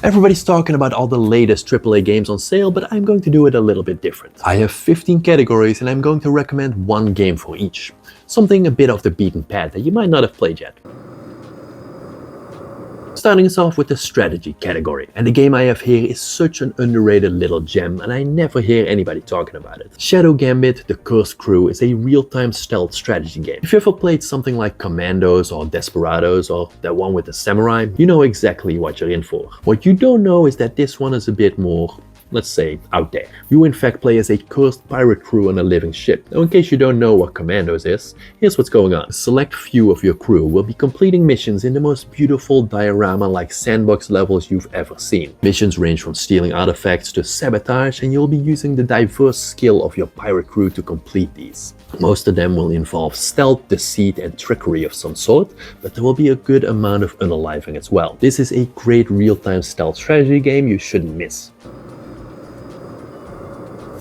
Everybody's talking about all the latest AAA games on sale, but I'm going to do it a little bit different. I have 15 categories and I'm going to recommend one game for each. Something a bit off the beaten path that you might not have played yet. Starting us off with the strategy category. And the game I have here is such an underrated little gem and I never hear anybody talking about it. Shadow Gambit: The Cursed Crew is a real-time stealth strategy game. If you ever played something like Commandos or Desperados or that one with the samurai, you know exactly what you're in for. What you don't know is that this one is a bit more, let's say, out there. You in fact play as a cursed pirate crew on a living ship. Now in case you don't know what Commandos is, here's what's going on. A select few of your crew will be completing missions in the most beautiful diorama-like sandbox levels you've ever seen. Missions range from stealing artifacts to sabotage, and you'll be using the diverse skill of your pirate crew to complete these. Most of them will involve stealth, deceit and trickery of some sort, but there will be a good amount of unaliving as well. This is a great real-time stealth strategy game you shouldn't miss.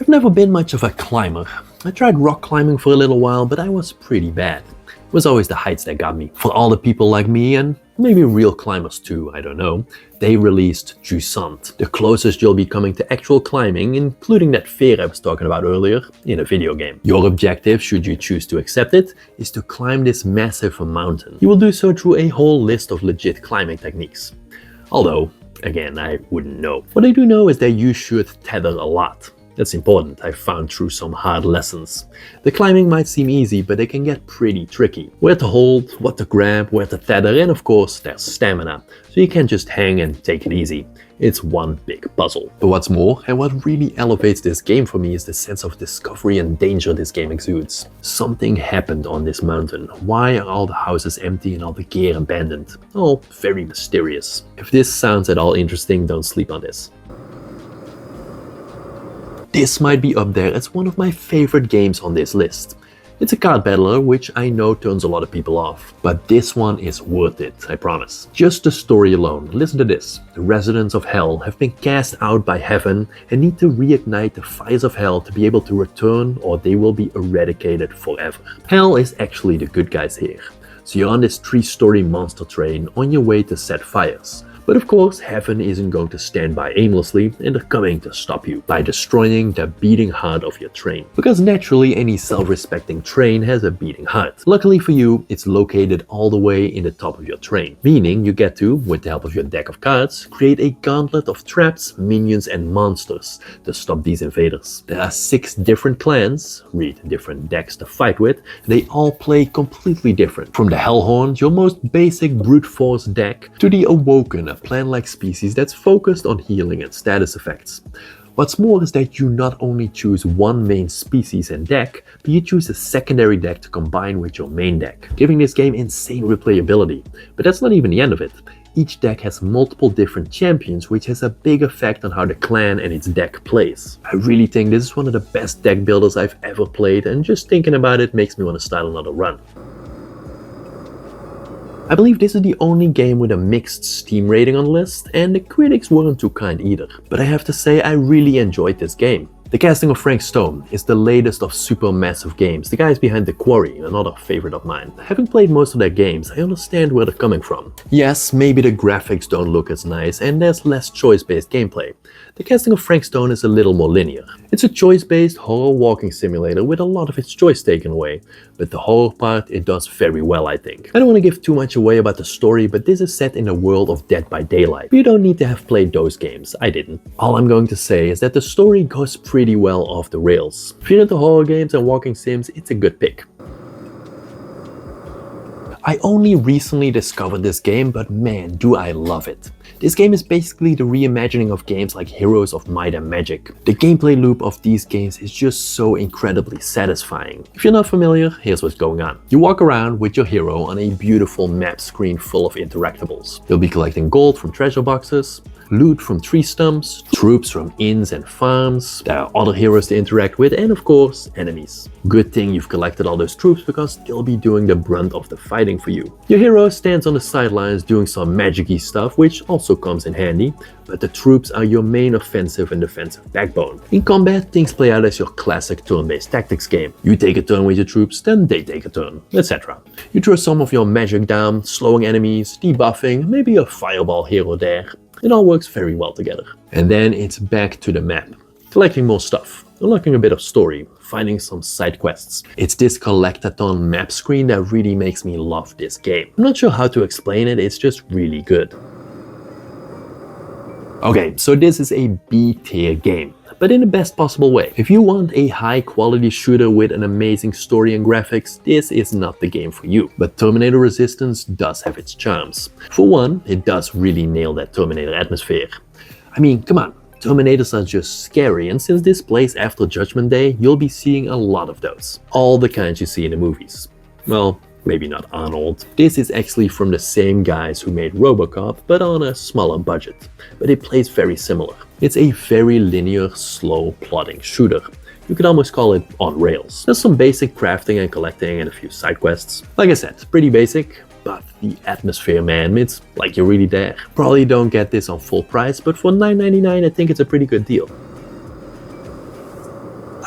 I've never been much of a climber. I tried rock climbing for a little while, but I was pretty bad. It was always the heights that got me. For all the people like me, and maybe real climbers too, I don't know, they released Jusant, the closest you'll be coming to actual climbing, including that fear I was talking about earlier, in a video game. Your objective, should you choose to accept it, is to climb this massive mountain. You will do so through a whole list of legit climbing techniques. Although, again, I wouldn't know. What I do know is that you should tether a lot. That's important, I've found through some hard lessons. The climbing might seem easy, but it can get pretty tricky. Where to hold, what to grab, where to tether, and of course there's stamina, so you can't just hang and take it easy. It's one big puzzle. But what's more, and what really elevates this game for me, is the sense of discovery and danger this game exudes. Something happened on this mountain. Why are all the houses empty and all the gear abandoned? All very mysterious. If this sounds at all interesting, don't sleep on this. This might be up there as one of my favorite games on this list. It's a card battler, which I know turns a lot of people off, but this one is worth it, I promise. Just the story alone, listen to this. The residents of Hell have been cast out by heaven and need to reignite the fires of Hell to be able to return, or they will be eradicated forever. Hell is actually the good guys here. So you're on this 3-story monster train on your way to set fires. But of course, heaven isn't going to stand by aimlessly, and they're coming to stop you by destroying the beating heart of your train. Because naturally, any self-respecting train has a beating heart. Luckily for you, it's located all the way in the top of your train, meaning you get to, with the help of your deck of cards, create a gauntlet of traps, minions and monsters to stop these invaders. There are 6 different clans, read different decks to fight with, they all play completely different. From the Hellhorn, your most basic brute force deck, to the Awoken, a plant-like species that's focused on healing and status effects. What's more is that you not only choose one main species and deck, but you choose a secondary deck to combine with your main deck, giving this game insane replayability. But that's not even the end of it. Each deck has multiple different champions, which has a big effect on how the clan and its deck plays. I really think this is one of the best deck builders I've ever played, and just thinking about it makes me want to start another run. I believe this is the only game with a mixed Steam rating on the list, and the critics weren't too kind either. But I have to say, I really enjoyed this game. The casting of Frank Stone is the latest of Supermassive Games, the guys behind The Quarry, another favorite of mine. Having played most of their games, I understand where they're coming from. Yes, maybe the graphics don't look as nice and there's less choice-based gameplay. The casting of Frank Stone is a little more linear. It's a choice-based horror walking simulator with a lot of its choice taken away, but the horror part it does very well, I think. I don't want to give too much away about the story, but this is set in the world of Dead by Daylight. But you don't need to have played those games, I didn't. All I'm going to say is that the story goes pretty well off the rails. If you're into horror games and walking sims, it's a good pick. I only recently discovered this game, but man, do I love it. This game is basically the reimagining of games like Heroes of Might and Magic. The gameplay loop of these games is just so incredibly satisfying. If you're not familiar, here's what's going on. You walk around with your hero on a beautiful map screen full of interactables. You'll be collecting gold from treasure boxes, loot from tree stumps, troops from inns and farms, there are other heroes to interact with, and of course, enemies. Good thing you've collected all those troops because they'll be doing the brunt of the fighting for you. Your hero stands on the sidelines doing some magic-y stuff, which also comes in handy, but the troops are your main offensive and defensive backbone. In combat, things play out as your classic turn-based tactics game. You take a turn with your troops, then they take a turn, etc. You throw some of your magic down, slowing enemies, debuffing, maybe a fireball here or there. It all works very well together. And then it's back to the map, collecting more stuff, unlocking a bit of story, finding some side quests. It's this collectathon map screen that really makes me love this game. I'm not sure how to explain it, it's just really good. Okay, so this is a B-tier game, but in the best possible way. If you want a high-quality shooter with an amazing story and graphics, this is not the game for you. But Terminator Resistance does have its charms. For one, it does really nail that Terminator atmosphere. I mean, come on, Terminators are just scary, and since this plays after Judgment Day, you'll be seeing a lot of those. All the kinds you see in the movies. Well, maybe not Arnold. This is actually from the same guys who made RoboCop, but on a smaller budget. But it plays very similar. It's a very linear, slow, plodding shooter. You could almost call it on rails. There's some basic crafting and collecting and a few side quests. Like I said, pretty basic, but the atmosphere, man, it's like you're really there. Probably don't get this on full price, but for $9.99 I think it's a pretty good deal.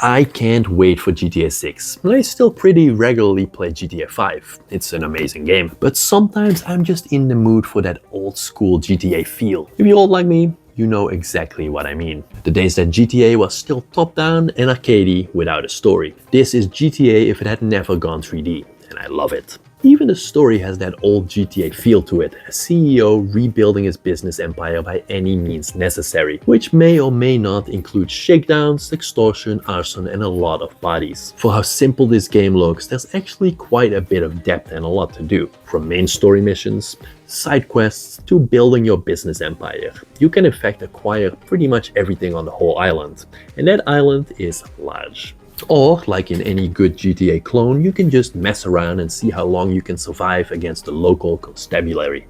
I can't wait for GTA 6. I still pretty regularly play GTA 5. It's an amazing game, but sometimes I'm just in the mood for that old school GTA feel. If you're old like me, you know exactly what I mean. The days that GTA was still top-down and arcadey without a story. This is GTA if it had never gone 3D, and I love it. Even the story has that old GTA feel to it, a CEO rebuilding his business empire by any means necessary, which may or may not include shakedowns, extortion, arson, and a lot of bodies. For how simple this game looks, there's actually quite a bit of depth and a lot to do. From main story missions, side quests, to building your business empire. You can in fact acquire pretty much everything on the whole island, and that island is large. Or, like in any good GTA clone, you can just mess around and see how long you can survive against the local constabulary.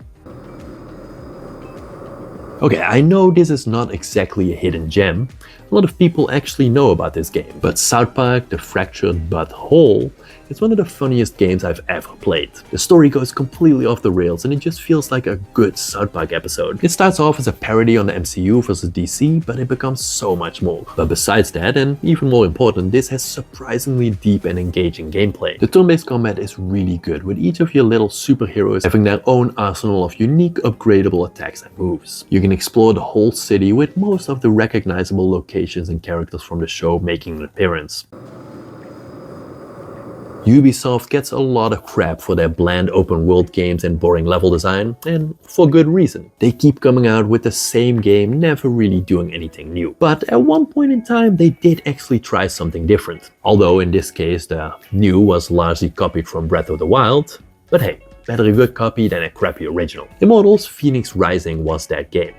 Okay, I know this is not exactly a hidden gem. A lot of people actually know about this game, but South Park: The Fractured But Whole is one of the funniest games I've ever played. The story goes completely off the rails and it just feels like a good South Park episode. It starts off as a parody on the MCU versus DC, but it becomes so much more. But besides that, and even more important, this has surprisingly deep and engaging gameplay. The turn-based combat is really good, with each of your little superheroes having their own arsenal of unique upgradable attacks and moves. You can explore the whole city, with most of the recognizable locations and characters from the show making an appearance. Ubisoft gets a lot of crap for their bland open world games and boring level design, and for good reason. They keep coming out with the same game, never really doing anything new. But at one point in time, they did actually try something different. Although in this case, the new was largely copied from Breath of the Wild. But hey, better a good copy than a crappy original. Immortals Phoenix Rising was that game.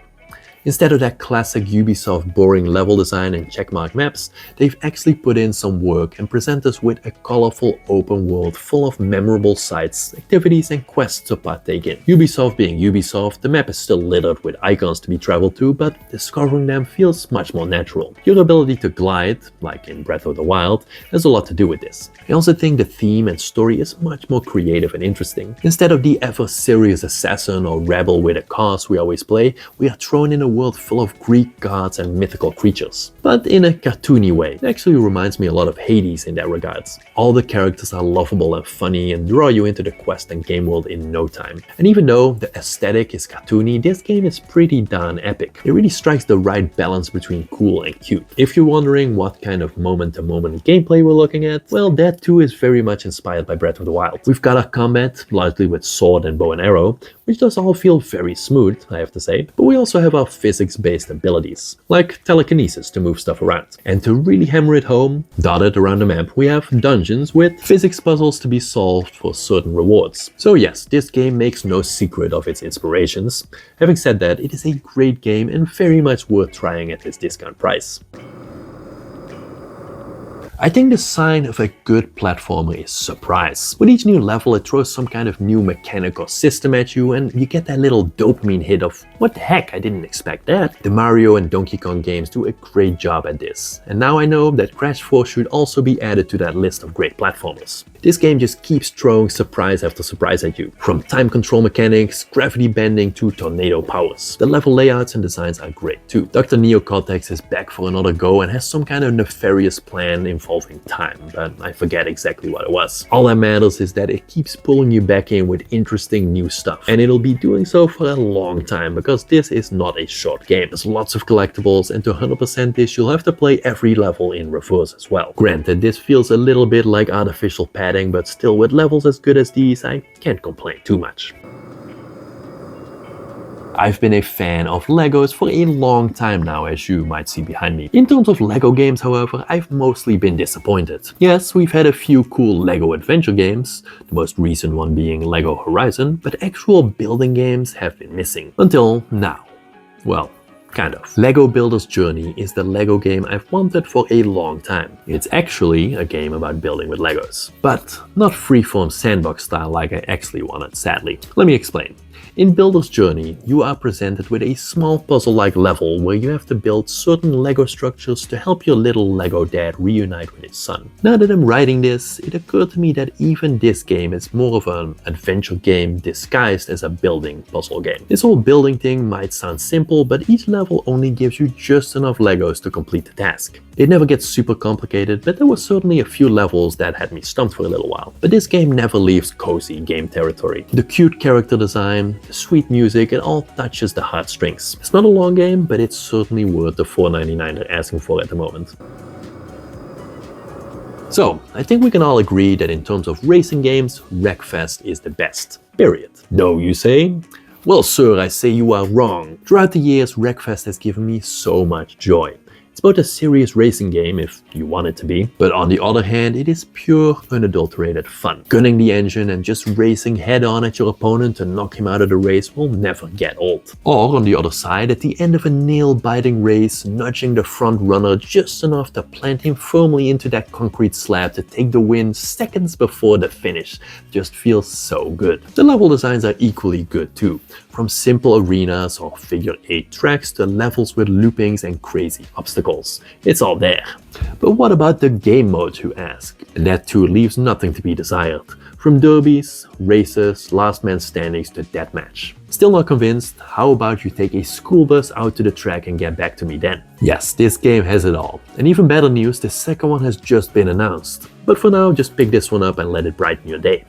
Instead of that classic Ubisoft boring level design and checkmark maps, they've actually put in some work and present us with a colorful open world full of memorable sights, activities and quests to partake in. Ubisoft being Ubisoft, the map is still littered with icons to be traveled to, but discovering them feels much more natural. Your ability to glide, like in Breath of the Wild, has a lot to do with this. I also think the theme and story is much more creative and interesting. Instead of the ever serious assassin or rebel with a cause we always play, we are thrown in a world full of Greek gods and mythical creatures. But in a cartoony way. It actually reminds me a lot of Hades in that regards. All the characters are lovable and funny and draw you into the quest and game world in no time. And even though the aesthetic is cartoony, this game is pretty darn epic. It really strikes the right balance between cool and cute. If you're wondering what kind of moment-to-moment gameplay we're looking at, well, that too is very much inspired by Breath of the Wild. We've got our combat, largely with sword and bow and arrow, which does all feel very smooth, I have to say, but we also have our physics-based abilities, like telekinesis to move stuff around. And to really hammer it home, dotted around the map, we have dungeons with physics puzzles to be solved for certain rewards. So yes, this game makes no secret of its inspirations. Having said that, it is a great game and very much worth trying at this discount price. I think the sign of a good platformer is surprise. With each new level, it throws some kind of new mechanic or system at you, and you get that little dopamine hit of, what the heck, I didn't expect that. The Mario and Donkey Kong games do a great job at this, and now I know that Crash 4 should also be added to that list of great platformers. This game just keeps throwing surprise after surprise at you. From time control mechanics, gravity bending to tornado powers. The level layouts and designs are great too. Dr. Neo Cortex is back for another go and has some kind of nefarious plan involving time, but I forget exactly what it was. All that matters is that it keeps pulling you back in with interesting new stuff, and it'll be doing so for a long time because this is not a short game. There's lots of collectibles, and to 100% this you'll have to play every level in reverse as well. Granted, this feels a little bit like artificial padding, but still with levels as good as these I can't complain too much. I've been a fan of Legos for a long time now, as you might see behind me. In terms of Lego games, however, I've mostly been disappointed. Yes, we've had a few cool Lego adventure games, the most recent one being Lego Horizon, but actual building games have been missing. Until now. Well, kind of. Lego Builder's Journey is the Lego game I've wanted for a long time. It's actually a game about building with Legos, but not freeform sandbox style like I actually wanted, sadly. Let me explain. In Builder's Journey, you are presented with a small puzzle-like level where you have to build certain Lego structures to help your little Lego dad reunite with his son. Now that I'm writing this, it occurred to me that even this game is more of an adventure game disguised as a building puzzle game. This whole building thing might sound simple, but each level only gives you just enough Legos to complete the task. It never gets super complicated, but there were certainly a few levels that had me stumped for a little while. But this game never leaves cozy game territory. The cute character design, the sweet music, it all touches the heartstrings. It's not a long game, but it's certainly worth the $4.99 they're asking for at the moment. So, I think we can all agree that in terms of racing games, Wreckfest is the best. Period. No, you say? Well, sir, I say you are wrong. Throughout the years, Wreckfest has given me so much joy. It's both a serious racing game, if you want it to be, but on the other hand, it is pure, unadulterated fun. Gunning the engine and just racing head-on at your opponent to knock him out of the race will never get old. Or on the other side, at the end of a nail-biting race, nudging the front runner just enough to plant him firmly into that concrete slab to take the win seconds before the finish just feels so good. The level designs are equally good too. From simple arenas or figure-8 tracks to levels with loopings and crazy obstacles. It's all there. But what about the game mode, you ask? And that too leaves nothing to be desired. From derbies, races, last man standings to deathmatch. Still not convinced? How about you take a school bus out to the track and get back to me then? Yes, this game has it all. And even better news, the second one has just been announced. But for now, just pick this one up and let it brighten your day.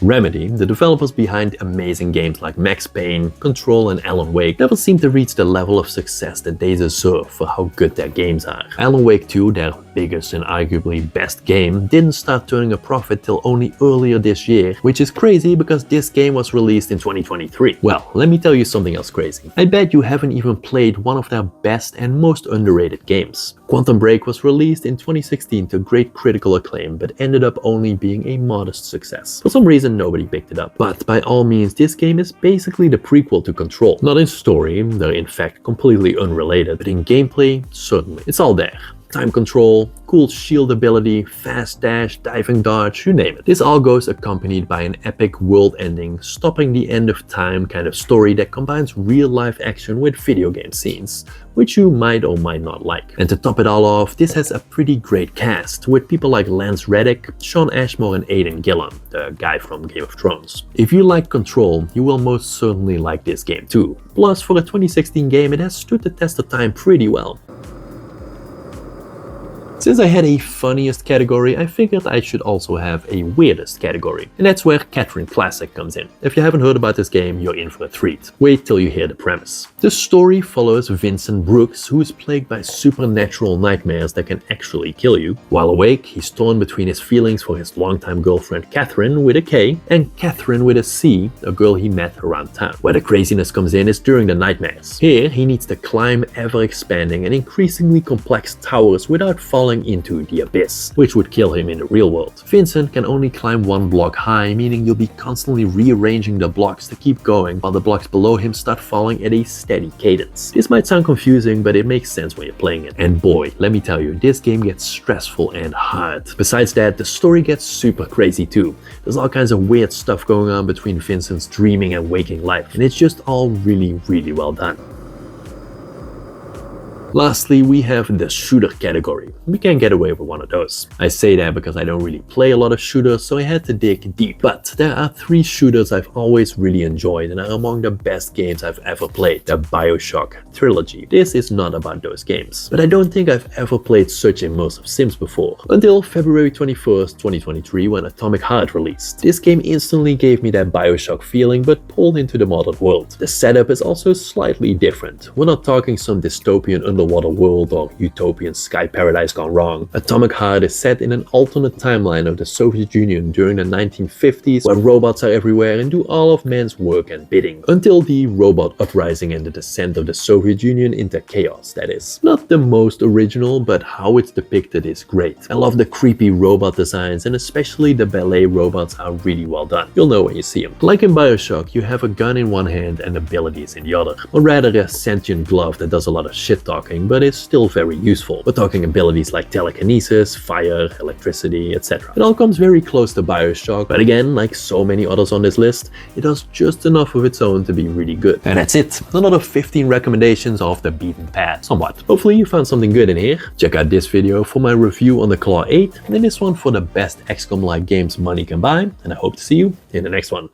Remedy, the developers behind amazing games like Max Payne, Control and Alan Wake, never seem to reach the level of success that they deserve for how good their games are. Alan Wake 2, their biggest and arguably best game, didn't start turning a profit till only earlier this year, which is crazy because this game was released in 2023. Well, let me tell you something else crazy. I bet you haven't even played one of their best and most underrated games. Quantum Break was released in 2016 to great critical acclaim, but ended up only being a modest success. For some reason, nobody picked it up. But by all means, this game is basically the prequel to Control. Not in story, they're in fact completely unrelated, but in gameplay, certainly. It's all there. Time control, cool shield ability, fast dash, diving dodge, you name it. This all goes accompanied by an epic world-ending, stopping the end of time kind of story that combines real-life action with video game scenes, which you might or might not like. And to top it all off, this has a pretty great cast, with people like Lance Reddick, Shawn Ashmore and Aidan Gillen, the guy from Game of Thrones. If you like Control, you will most certainly like this game too. Plus, for a 2016 game, it has stood the test of time pretty well. Since I had a funniest category, I figured I should also have a weirdest category. And that's where Catherine Classic comes in. If you haven't heard about this game, you're in for a treat. Wait till you hear the premise. The story follows Vincent Brooks, who is plagued by supernatural nightmares that can actually kill you. While awake, he's torn between his feelings for his longtime girlfriend Catherine with a K and Catherine with a C, a girl he met around town. Where the craziness comes in is during the nightmares. Here, he needs to climb ever-expanding and increasingly complex towers without falling into the abyss, which would kill him in the real world. Vincent can only climb one block high, meaning you'll be constantly rearranging the blocks to keep going, while the blocks below him start falling at a steady cadence. This might sound confusing, but it makes sense when you're playing it. And boy, let me tell you, this game gets stressful and hard. Besides that, the story gets super crazy too. There's all kinds of weird stuff going on between Vincent's dreaming and waking life, and it's just all really well done. Lastly, we have the shooter category. We can't get away with one of those. I say that because I don't really play a lot of shooters, so I had to dig deep. But there are 3 shooters I've always really enjoyed and are among the best games I've ever played, the BioShock trilogy. This is not about those games, but I don't think I've ever played such immersive sims before, until February 21st, 2023, when Atomic Heart released. This game instantly gave me that BioShock feeling, but pulled into the modern world. The setup is also slightly different. We're not talking some dystopian underwater world or utopian sky paradise gone wrong. Atomic Heart is set in an alternate timeline of the Soviet Union during the 1950s, where robots are everywhere and do all of man's work and bidding, until the robot uprising and the descent of the Soviet Union into chaos, that is. Not the most original, but how it's depicted is great. I love the creepy robot designs, and especially the ballet robots are really well done. You'll know when you see them. Like in BioShock, you have a gun in one hand and abilities in the other, or rather a sentient glove that does a lot of shit talking, but is still very useful. We're talking abilities like telekinesis, fire, electricity, etc. It all comes very close to BioShock, but again, like so many others on this list, it does just enough of its own to be really good. And that's it. Another 15 recommendations off the beaten path, somewhat. Hopefully you found something good in here. Check out this video for my review on the Claw 8, and then this one for the best XCOM-like games money can buy, and I hope to see you in the next one.